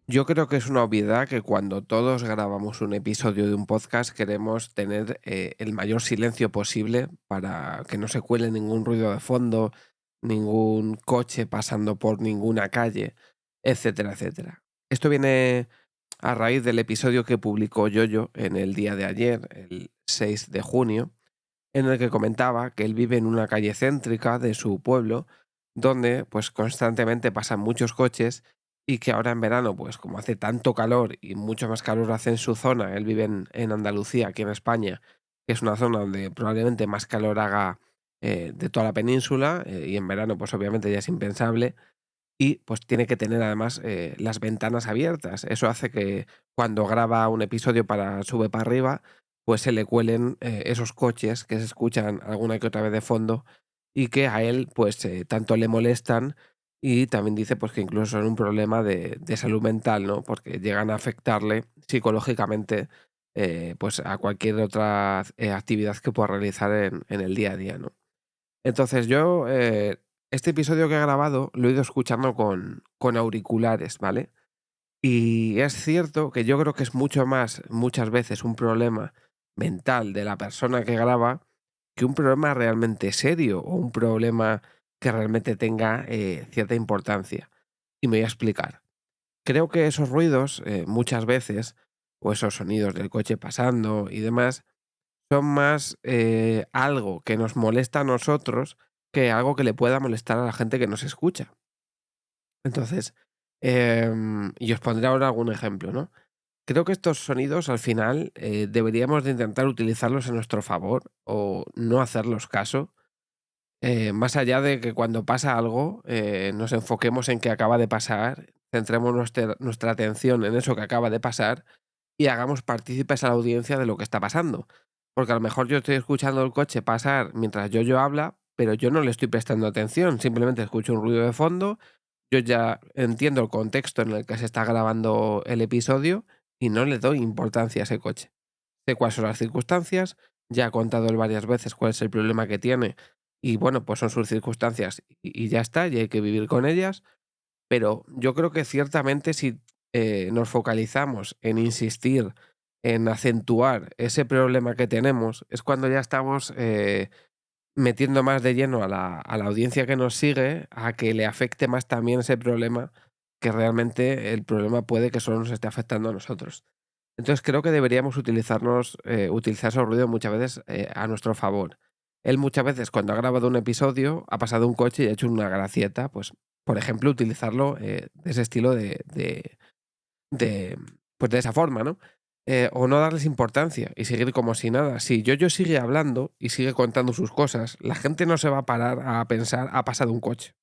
Yo creo que es una obviedad que cuando todos grabamos un episodio de un podcast queremos tener el mayor silencio posible para que no se cuele ningún ruido de fondo, ningún coche pasando por ninguna calle, etcétera, etcétera. Esto viene a raíz del episodio que publicó Yoyo en el día de ayer, el 6 de junio, en el que comentaba que él vive en una calle céntrica de su pueblo, donde pues constantemente pasan muchos coches y que ahora en verano, pues como hace tanto calor y mucho más calor hace en su zona, él vive en Andalucía, aquí en España, que es una zona donde probablemente más calor haga de toda la península, y en verano pues obviamente ya es impensable, y pues tiene que tener además las ventanas abiertas. Eso hace que cuando graba un episodio para Sube para arriba, pues se le cuelen esos coches que se escuchan alguna que otra vez de fondo y que a él pues tanto le molestan, y también dice pues que incluso son un problema de salud mental, ¿no? Porque llegan a afectarle psicológicamente pues a cualquier otra actividad que pueda realizar en el día a día, ¿no? Entonces yo, este episodio que he grabado lo he ido escuchando con auriculares, ¿vale? Y es cierto que yo creo que es mucho más, muchas veces, un problema mental de la persona que graba que un problema realmente serio o un problema que realmente tenga cierta importancia. Y me voy a explicar. Creo que esos ruidos, muchas veces, o esos sonidos del coche pasando y demás, son más, algo que nos molesta a nosotros que algo que le pueda molestar a la gente que nos escucha. Entonces, y os pondré ahora algún ejemplo, ¿no? Creo que estos sonidos al final, deberíamos de intentar utilizarlos a nuestro favor o no hacerlos caso, más allá de que cuando pasa algo, nos enfoquemos en que acaba de pasar, centremos nuestra atención en eso que acaba de pasar y hagamos partícipes a la audiencia de lo que está pasando. Porque a lo mejor yo estoy escuchando el coche pasar mientras yo habla, pero yo no le estoy prestando atención, simplemente escucho un ruido de fondo, yo ya entiendo el contexto en el que se está grabando el episodio y no le doy importancia a ese coche. Sé cuáles son las circunstancias, ya ha contado él varias veces cuál es el problema que tiene y bueno, pues son sus circunstancias y ya está, y hay que vivir con ellas, pero yo creo que ciertamente si nos focalizamos en insistir, en acentuar ese problema que tenemos, es cuando ya estamos metiendo más de lleno a la audiencia que nos sigue, a que le afecte más también ese problema, que realmente el problema puede que solo nos esté afectando a nosotros. Entonces creo que deberíamos utilizar esos ruidos muchas veces a nuestro favor. Él muchas veces cuando ha grabado un episodio ha pasado un coche y ha hecho una gracieta, pues por ejemplo utilizarlo de ese estilo de, pues de esa forma, ¿no? O no darles importancia y seguir como si nada. Si yo sigue hablando y sigue contando sus cosas, la gente no se va a parar a pensar, ha pasado un coche.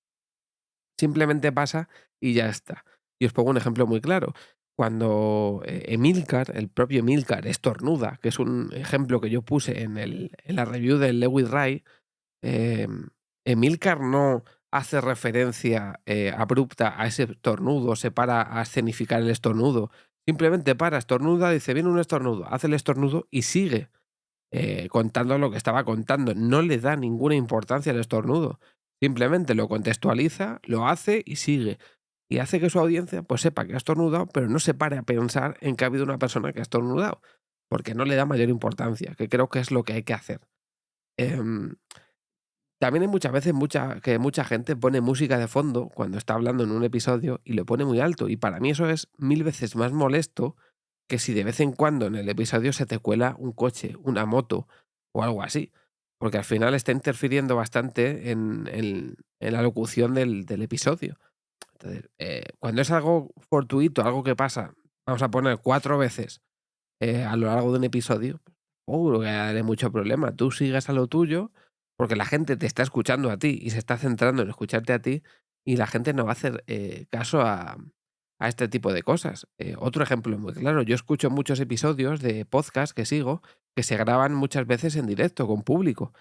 Simplemente pasa y ya está. Y os pongo un ejemplo muy claro. Cuando Emilcar, el propio Emilcar, estornuda, que es un ejemplo que yo puse en la review del Lewis Ray, Emilcar no hace referencia abrupta a ese estornudo, se para a escenificar el estornudo. Simplemente para, estornuda, dice, viene un estornudo, hace el estornudo y sigue contando lo que estaba contando. No le da ninguna importancia al estornudo. Simplemente lo contextualiza, lo hace y sigue. Y hace que su audiencia pues sepa que ha estornudado, pero no se pare a pensar en que ha habido una persona que ha estornudado, porque no le da mayor importancia, que creo que es lo que hay que hacer. Em, También hay muchas veces que mucha gente pone música de fondo cuando está hablando en un episodio y lo pone muy alto. Y para mí eso es mil veces más molesto que si de vez en cuando en el episodio se te cuela un coche, una moto o algo así. Porque al final está interfiriendo bastante en la locución del episodio. Entonces, cuando es algo fortuito, algo que pasa, vamos a poner 4 veces a lo largo de un episodio, seguro que haré mucho problema. Tú sigas a lo tuyo, porque la gente te está escuchando a ti y se está centrando en escucharte a ti, y la gente no va a hacer caso a este tipo de cosas. Otro ejemplo muy claro, yo escucho muchos episodios de podcast que sigo que se graban muchas veces en directo con público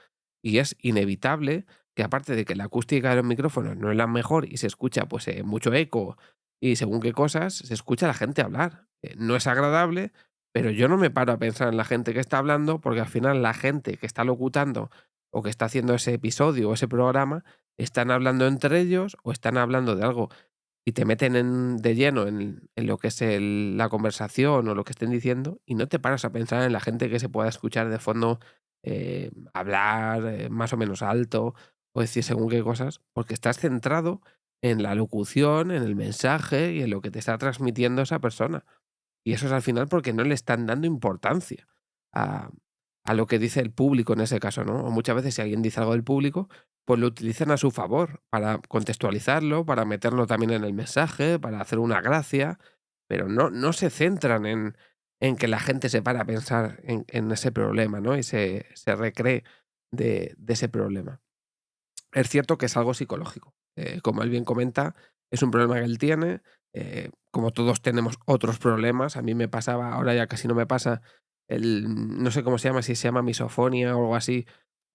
y es inevitable que aparte de que la acústica de los micrófonos no es la mejor y se escucha pues mucho eco y según qué cosas, se escucha a la gente hablar. No es agradable, pero yo no me paro a pensar en la gente que está hablando, porque al final la gente que está locutando o que está haciendo ese episodio o ese programa están hablando entre ellos o están hablando de algo. y te meten de lleno en lo que es la conversación o lo que estén diciendo y no te paras a pensar en la gente que se pueda escuchar de fondo hablar más o menos alto o decir según qué cosas, porque estás centrado en la locución, en el mensaje y en lo que te está transmitiendo esa persona. Y eso es al final porque no le están dando importancia a, a lo que dice el público en ese caso, ¿no? O muchas veces si alguien dice algo del público, pues lo utilizan a su favor para contextualizarlo, para meterlo también en el mensaje, para hacer una gracia, pero no se centran en que la gente se para a pensar en ese problema, ¿no? Y se recree de ese problema. Es cierto que es algo psicológico. Como él bien comenta, es un problema que él tiene. Como todos tenemos otros problemas, a mí me pasaba, ahora ya casi no me pasa, no sé cómo se llama, si se llama misofonia o algo así.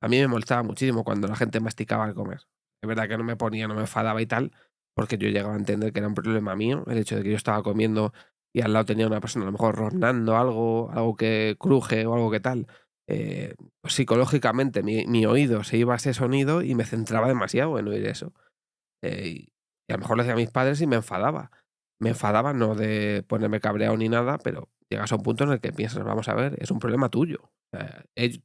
A mí me molestaba muchísimo cuando la gente masticaba al comer. Es verdad que no me ponía, no me enfadaba y tal, porque yo llegaba a entender que era un problema mío, el hecho de que yo estaba comiendo y al lado tenía una persona a lo mejor rosnando algo, algo que cruje o algo que tal. eh, Psicológicamente mi oído se iba a ese sonido y me centraba demasiado en oír eso. Y a lo mejor lo decía a mis padres y me enfadaba. Me enfadaba no de ponerme cabreado ni nada, pero llegas a un punto en el que piensas, vamos a ver, es un problema tuyo.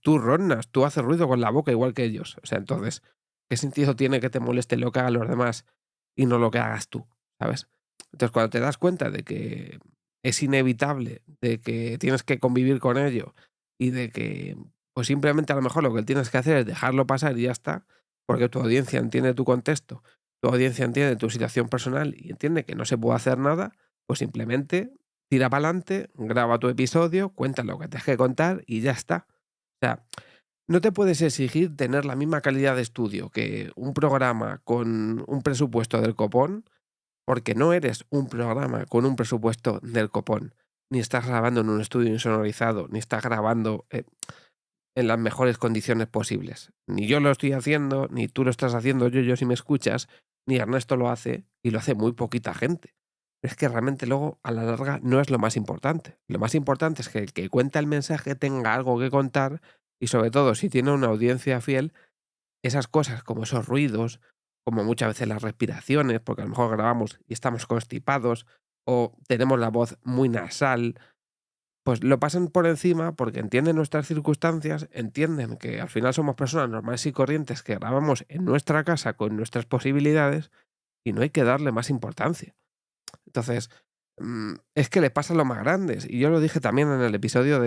Tú rondas, tú haces ruido con la boca igual que ellos. O sea, entonces, ¿qué sentido tiene que te moleste lo que hagan los demás y no lo que hagas tú? ¿Sabes? Entonces, cuando te das cuenta de que es inevitable, de que tienes que convivir con ello y de que, pues simplemente a lo mejor lo que tienes que hacer es dejarlo pasar y ya está, porque tu audiencia entiende tu contexto, tu audiencia entiende tu situación personal y entiende que no se puede hacer nada, pues simplemente tira para adelante, graba tu episodio, cuenta lo que tienes que contar y ya está. O sea, no te puedes exigir tener la misma calidad de estudio que un programa con un presupuesto del copón, porque no eres un programa con un presupuesto del copón. Ni estás grabando en un estudio insonorizado, ni estás grabando en las mejores condiciones posibles. Ni yo lo estoy haciendo, ni tú lo estás haciendo, yo si me escuchas, ni Ernesto lo hace, y lo hace muy poquita gente. Es que realmente luego, a la larga, no es lo más importante. Lo más importante es que el que cuenta el mensaje tenga algo que contar y sobre todo, si tiene una audiencia fiel, esas cosas como esos ruidos, como muchas veces las respiraciones, porque a lo mejor grabamos y estamos constipados o tenemos la voz muy nasal, pues lo pasan por encima porque entienden nuestras circunstancias, entienden que al final somos personas normales y corrientes que grabamos en nuestra casa con nuestras posibilidades y no hay que darle más importancia. Entonces, es que le pasa a los más grandes. Y yo lo dije también en el episodio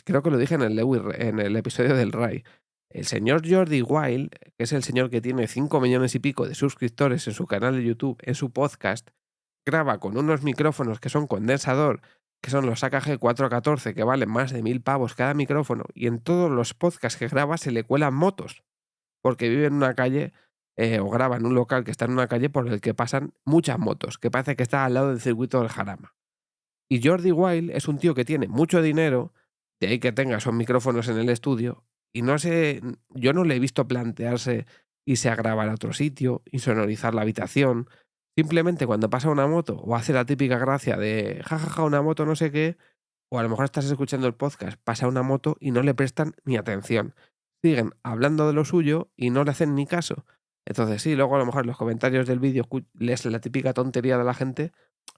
creo que lo dije en el episodio del RAI. El señor Jordi Wild, que es el señor que tiene 5 millones y pico de suscriptores en su canal de YouTube, en su podcast, graba con unos micrófonos que son condensador, que son los AKG 414, que valen más de 1000 pavos cada micrófono, y en todos los podcasts que graba se le cuelan motos, porque vive en una calle o graba en un local que está en una calle por el que pasan muchas motos, que parece que está al lado del circuito del Jarama. Y Jordi Wild es un tío que tiene mucho dinero, de ahí que tenga esos micrófonos en el estudio, y no sé, yo no le he visto plantearse irse a grabar a otro sitio, insonorizar la habitación. Simplemente cuando pasa una moto o hace la típica gracia de jajaja una moto no sé qué, o a lo mejor estás escuchando el podcast, pasa una moto y no le prestan ni atención. Siguen hablando de lo suyo y no le hacen ni caso. Entonces sí, luego a lo mejor en los comentarios del vídeo lees la típica tontería de la gente,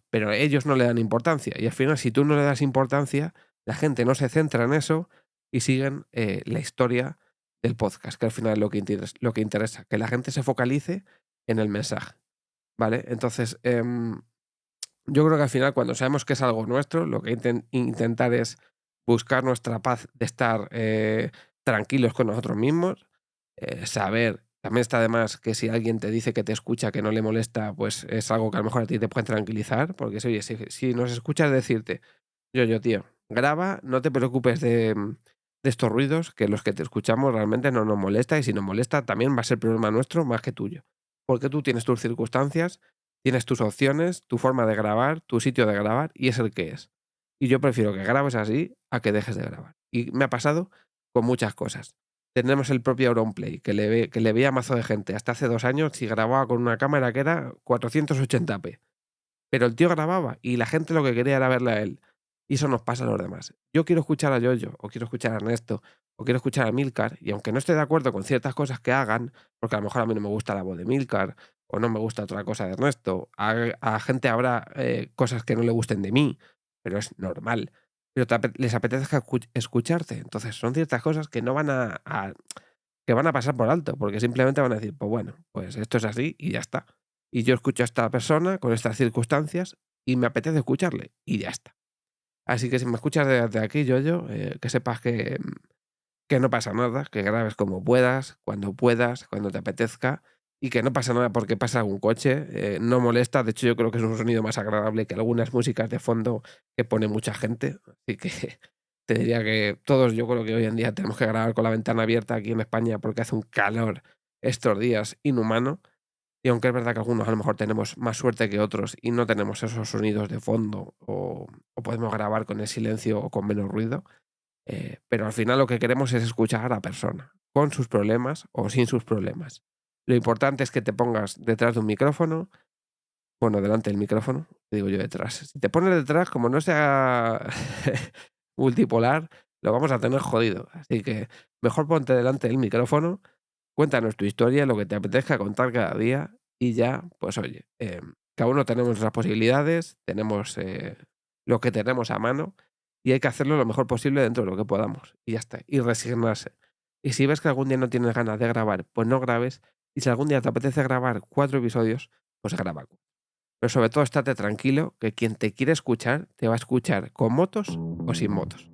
pero ellos no le dan importancia. Y al final, si tú no le das importancia, la gente no se centra en eso y siguen la historia del podcast, que al final es lo que interesa, que la gente se focalice en el mensaje. ¿Vale? Entonces, yo creo que al final, cuando sabemos que es algo nuestro, lo que intentar es buscar nuestra paz de estar tranquilos con nosotros mismos, saber, también está además que si alguien te dice que te escucha, que no le molesta, pues es algo que a lo mejor a ti te puede tranquilizar, porque oye, si nos escuchas decirte, yo, tío, graba, no te preocupes de estos ruidos, que los que te escuchamos realmente no nos molesta, y si nos molesta también va a ser problema nuestro más que tuyo. Porque tú tienes tus circunstancias, tienes tus opciones, tu forma de grabar, tu sitio de grabar, y es el que es. Y yo prefiero que grabes así a que dejes de grabar. Y me ha pasado con muchas cosas. Tenemos el propio Auronplay, que le veía mazo de gente hasta hace 2 años y grababa con una cámara que era 480p. Pero el tío grababa y la gente lo que quería era verle a él. Y eso nos pasa a los demás. Yo quiero escuchar a Yoyo, o quiero escuchar a Ernesto, o quiero escuchar a Milcar, y aunque no esté de acuerdo con ciertas cosas que hagan, porque a lo mejor a mí no me gusta la voz de Milcar, o no me gusta otra cosa de Ernesto. A gente habrá cosas que no le gusten de mí, pero es normal. Pero les apetezca escucharte. Entonces son ciertas cosas que no van que van a pasar por alto, porque simplemente van a decir, pues bueno, pues esto es así y ya está. Y yo escucho a esta persona con estas circunstancias y me apetece escucharle y ya está. Así que si me escuchas desde aquí, que sepas que no pasa nada, que grabes como puedas, cuando te apetezca, y que no pasa nada porque pasa algún coche, no molesta. De hecho, yo creo que es un sonido más agradable que algunas músicas de fondo que pone mucha gente. Así que te diría que todos, yo creo que hoy en día tenemos que grabar con la ventana abierta aquí en España porque hace un calor estos días inhumano. Y aunque es verdad que algunos a lo mejor tenemos más suerte que otros y no tenemos esos sonidos de fondo o podemos grabar con el silencio o con menos ruido, pero al final lo que queremos es escuchar a la persona, con sus problemas o sin sus problemas. Lo importante es que te pongas detrás de un micrófono, bueno, delante del micrófono, digo yo detrás. Si te pones detrás, como no sea multipolar, lo vamos a tener jodido. Así que mejor ponte delante del micrófono, cuéntanos tu historia, lo que te apetezca contar cada día y ya, pues oye, cada uno tenemos nuestras posibilidades, tenemos lo que tenemos a mano y hay que hacerlo lo mejor posible dentro de lo que podamos y ya está, y resignarse. Y si ves que algún día no tienes ganas de grabar, pues no grabes. Y si algún día te apetece grabar 4 episodios, pues graba. Pero sobre todo estate tranquilo que quien te quiere escuchar te va a escuchar con motos o sin motos.